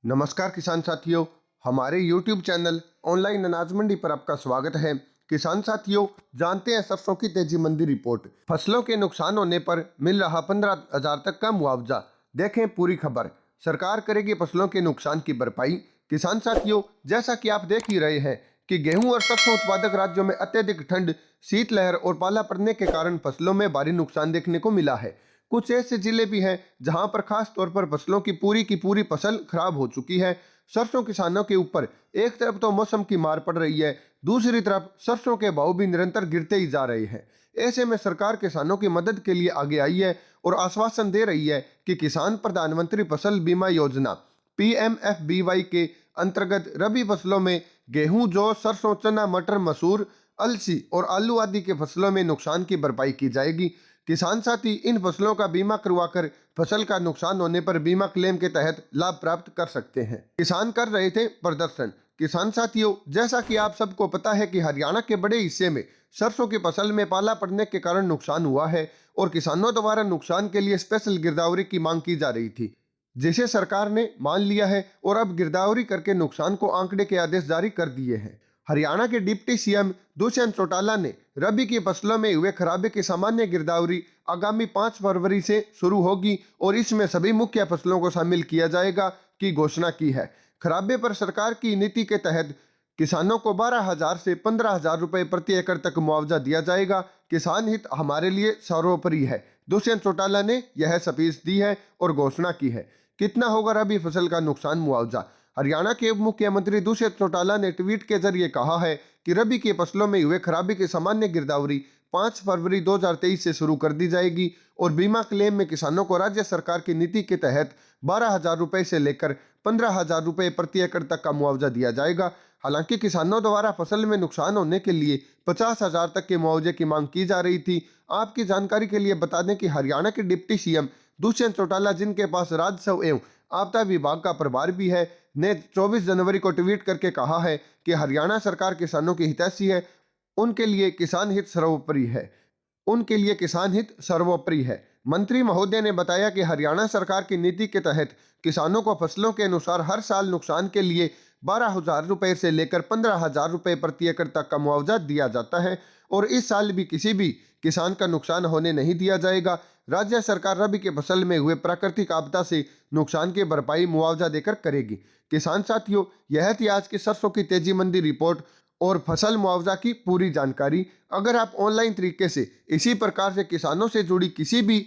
नमस्कार किसान साथियों, हमारे YouTube चैनल ऑनलाइन अनाज मंडी पर आपका स्वागत है। किसान साथियों, जानते हैं सरसों की तेजी मंडी रिपोर्ट। फसलों के नुकसान होने पर मिल रहा 15,000 तक का मुआवजा। देखें पूरी खबर। सरकार करेगी फसलों के नुकसान की भरपाई। किसान साथियों, जैसा कि आप देख ही रहे हैं कि गेहूं और सरसों उत्पादक राज्यों में अत्यधिक ठंड, शीतलहर और पाला पड़ने के कारण फसलों में भारी नुकसान देखने को मिला है। कुछ ऐसे जिले भी हैं जहां पर खास तौर पर फसलों की पूरी फसल खराब हो चुकी है। सरसों किसानों के ऊपर एक तरफ तो मौसम की मार पड़ रही है, दूसरी तरफ सरसों के भाव भी निरंतर गिरते ही जा रहे हैं। ऐसे में सरकार किसानों की मदद के लिए आगे आई है और आश्वासन दे रही है कि किसान प्रधानमंत्री फसल बीमा योजना PMFBY के अंतर्गत रबी फसलों में गेहूं, जौ, सरसों, चना, मटर, मसूर, अलसी और आलू आदि के फसलों में नुकसान की भरपाई की जाएगी। किसान साथी इन फसलों का बीमा करवाकर फसल का नुकसान होने पर बीमा क्लेम के तहत लाभ प्राप्त कर सकते हैं। किसान कर रहे थे प्रदर्शन। किसान साथियों, जैसा कि आप सबको पता है कि हरियाणा के बड़े हिस्से में सरसों की फसल में पाला पड़ने के कारण नुकसान हुआ है और किसानों द्वारा नुकसान के लिए स्पेशल गिरदावरी की मांग की जा रही थी, जिसे सरकार ने मान लिया है और अब गिरदावरी करके नुकसान को आंकड़े के आदेश जारी कर दिए हैं। हरियाणा के डिप्टी CM दुष्यंत चौटाला ने रबी की फसलों में हुए खराबे की सामान्य गिरदावरी आगामी 5 फरवरी से शुरू होगी और इसमें सभी मुख्य फसलों को शामिल किया जाएगा की घोषणा की है। खराबे पर सरकार की नीति के तहत किसानों को 12,000 से 15,000 रुपए प्रति एकड़ तक मुआवजा दिया जाएगा। किसान हित हमारे लिए सर्वोपरि है, दुष्यंत चौटाला ने यह स्पीच दी है और घोषणा की है। कितना होगा रबी फसल का नुकसान मुआवजा? हरियाणा के उप मुख्यमंत्री दुष्यंत चौटाला ने ट्वीट के जरिए कहा है कि रबी की फसलों में हुए खराबी की सामान्य गिरदावरी 5 फरवरी 2023 से शुरू कर दी जाएगी और बीमा क्लेम में किसानों को राज्य सरकार की नीति के तहत 12,000 रुपए से लेकर 15,000 रुपए प्रति एकड़ तक का मुआवजा दिया जाएगा। हालांकि किसानों द्वारा फसल में नुकसान होने के लिए 50,000 तक के मुआवजे की मांग की जा रही थी। आपकी जानकारी के लिए बता दें कि हरियाणा के डिप्टी CM दुष्यंत चौटाला, जिनके पास राजस्व एवं आपदा विभाग का प्रभार भी है, ने 24 जनवरी को ट्वीट करके कहा है कि हरियाणा सरकार किसानों की हितैषी है, उनके लिए किसान हित सर्वोपरि है। मंत्री महोदय ने बताया कि हरियाणा सरकार की नीति के तहत किसानों को फसलों के अनुसार हर साल नुकसान के लिए 12,000 रुपए से लेकर 15,000 रुपए प्रति एकड़ तक का मुआवजा दिया जाता है और इस साल भी किसी भी किसान का नुकसान होने नहीं दिया जाएगा। राज्य सरकार रबी के फसल में हुए प्राकृतिक आपदा से नुकसान की भरपाई मुआवजा देकर करेगी। किसान साथियों, यह थी आज की सरसों की तेजी मंडी रिपोर्ट और फसल मुआवजा की पूरी जानकारी। अगर आप ऑनलाइन तरीके से इसी प्रकार से किसानों से जुड़ी किसी भी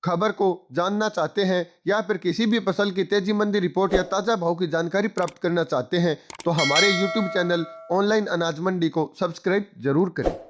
खबर को जानना चाहते हैं या फिर किसी भी फसल की तेजी मंडी रिपोर्ट या ताज़ा भाव की जानकारी प्राप्त करना चाहते हैं तो हमारे YouTube चैनल ऑनलाइन अनाज मंडी को सब्सक्राइब जरूर करें।